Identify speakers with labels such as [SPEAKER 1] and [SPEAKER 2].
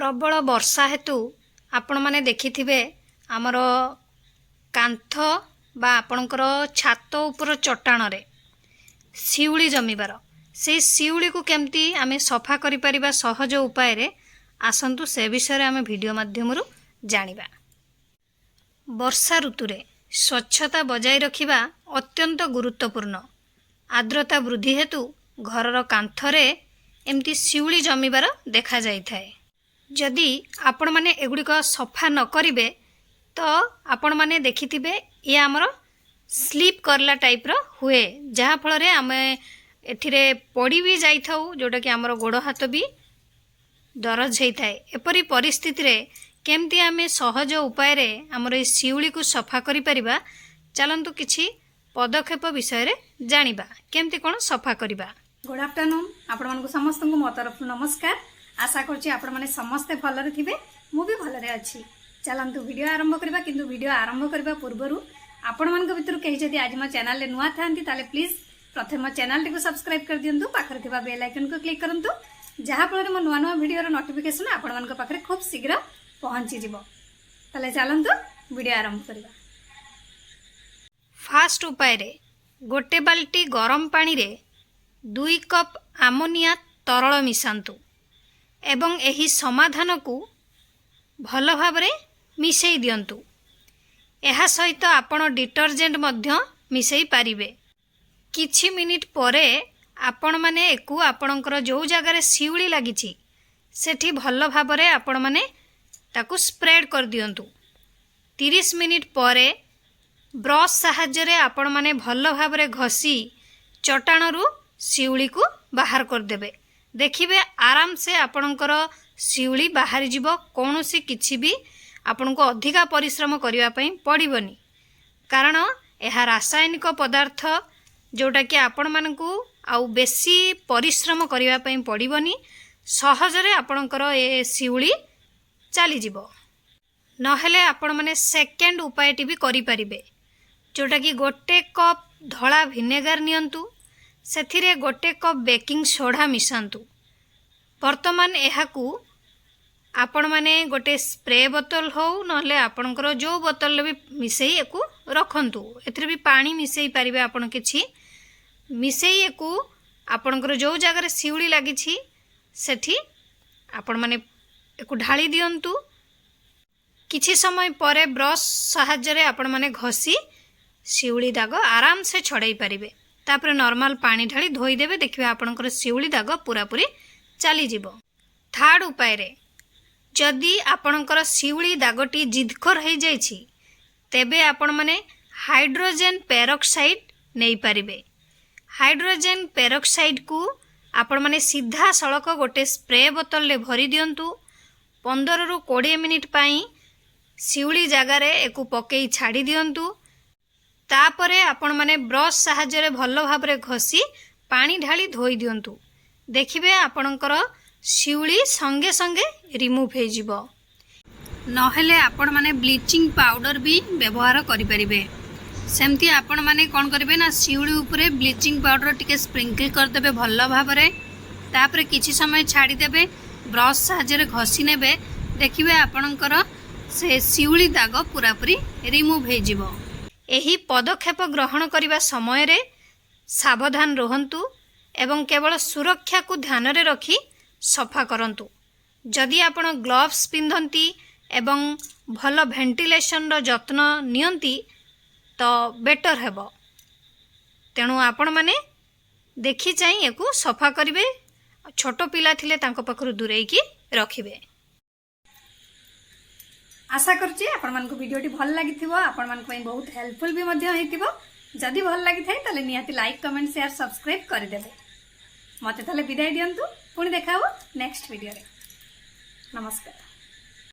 [SPEAKER 1] प्रबल वर्षा हेतु आपण माने देखिथिबे आमर कांथ बा आपणकर छात उपर चट्टाण रे शिउली जमीबार से शिउली को केमती आमे सफा करि परिबा सहज उपाय रे आसंतु से विषय आमे वीडियो माध्यम जानिबा। वर्षा ऋतु रे स्वच्छता बजाय रखिबा अत्यंत गुरुत्वपूर्ण। आर्द्रता वृद्धि हेतु घरर कांथरे एमती शिउली जमीबार देखा जाय थाए। जदि आपण माने एगुड़िक सफा न करिवे तो आपण माने देखिथिबे ये आमर स्लीप करला टाइप रो हुए, जहा फल रे आमे एथिरे पड़ी भी जाई थाउ, जोटा कि आमर गोड़ हाथ भी दरज होई थाए। एपरी परिस्थिति रे केमती आमे सहज उपाय रे आमर ए शिउली को सफा करि परिबा, चलंतु किछि पदक्षेप विषय रे जानिबा केमती कोन सफा करिबा।
[SPEAKER 2] गुड आफ्टरनून आपण मानकु समस्त को मो तरफ नमस्कार। आशा करछि आपण माने समस्त भलरे थिबे, मु भी भलरे अछि। चलंतु वीडियो आरंभ करबा, किंतु वीडियो आरंभ करबा पूर्वरु आपण मानक भितर केहि जदि आज मो चैनल ले नुआ थांती ताले प्लीज प्रथम मो चैनल टिको सब्सक्राइब कर दियंतु, पाखर थिबा बेल आइकन को क्लिक करंतु, जहा फल मो नुआ नुआ वीडियो रो नोटिफिकेशन आपण मानक पाखरे खूब शीघ्र पहुंची जिवो। ताले चलंतु वीडियो आरंभ करबा।
[SPEAKER 1] फास्ट उपाय रे गोटे बाल्टी गरम पानी रे 2 कप आमोनिया तरल मिसांतु एवं एही समाधान को भल भाबरे मिसई दियंतु। एहा सहित आपण डिटर्जेंट मध्य मिसई पारिबे। किछि मिनिट परे आपण माने एकु आपणकर जो जगार शिउली लागिछि सेठी भल भाबरे आपण माने ताकू स्प्रेड कर दियंतु। 30 मिनिट परे ब्रश साहाय्य रे आपण माने भल भाबरे घसी चट्टाणरू शिउली को बाहर कर देबे। देखिबे आराम से आपणकर शिउली बाहरी जीवो, कोनोसी किछि भी आपनको अधिका परिश्रम करिवा पई पड़िबनी, कारण एहा रासायनिक पदार्थ जोटा कि आपण मानकू आउ बेसी परिश्रम करिवा पई पड़िबनी। सहजरे आपणकर ए शिउली चली जीवो। नहेले आपण माने सेकेंड उपायटी भी करि परिबे, जोटा कि गोटे कप धला विनेगार नियंतु, सेथिरे गोटे कप बेकिंग सोडा मिसांतु। वर्तमान एहाकू आपण माने गोटे स्प्रे बोतल हो नहले आपणकर जो बोतल भी मिसई एकू रखंतु। एथिरे भी पानी मिसई पारिबे आपण किछि मिसई एकू आपणकर जो जगह शिउली लागिछि सेठी आपण माने एकू ढाली दियंतु। किछि समय परे ब्रश साहाय्य रे आपण माने घसी शिउली दाग आराम से छड़ाई पारिबे। तापर नॉर्मल पानी ढाली धोई देबे, देखिबे आपणकर शिउली दाग पूरा पूरी चली जीवो। थर्ड उपाय रे जदि आपणकर शिउली दागटी जिदखर हो जाइछि तेबे आपण माने हाइड्रोजन पेरोक्साइड नहीं पारिबे। हाइड्रोजन पेरोक्साइड को आपण माने सीधा सड़क गोटे स्प्रे बोतल ले भरी दियंतु। 15 रु 20 मिनिट पाई शिउली जगार एकू पकई छाड़ी दियंतु। तापरे आपण माने ब्रश साहाय्य रे भल भाबरे घसी पानी ढाली धोई दियंतु। देखिबे आपणकर शिउली संगे संगे रिमूव हो जिवो। नहेले आपण माने ब्लीचिंग पाउडर भी व्यवहार करि परिबे। सेमती आपण माने कोन करिवे ना, शिउली उपरे ब्लीचिंग पाउडर टिके स्प्रिंकल कर देबे भल भाबरे। तापरे किछि समय छाड़ी देबे, ब्रश साहाय्य रे घसी नेबे, देखिबे आपणकर से शिउली दाग पूरा पूरी रिमूव हो जिवो। एही पदक्षेप ग्रहण करिबा समय रे सावधान रहंतु एवं केवल सुरक्षा को ध्यान रे रखी सफा करंतु। जदि आपण ग्लोव्स पिंधंती एवं भल वेंटिलेशन रो जत्न नियंती तो बेटर हेबो। तेणु आपण माने देखि चाहि एको सफा करिवे। छोट पिला थिले तांको पाखरु दूरेई की रखिबे।
[SPEAKER 2] आशा करछि आपण मानकु वीडियोटी भल लागिथिबो, आपण मानकु पई बहुत हेल्पफुल भी मध्ये होइथिबो। जदि भल लागिथाय ताले निहाती लाइक कमेंट शेयर सब्सक्राइब कर देबे। मते ताले विदाय दियंतु, पुणी देखाबो नेक्स्ट वीडियो रे। नमस्कार।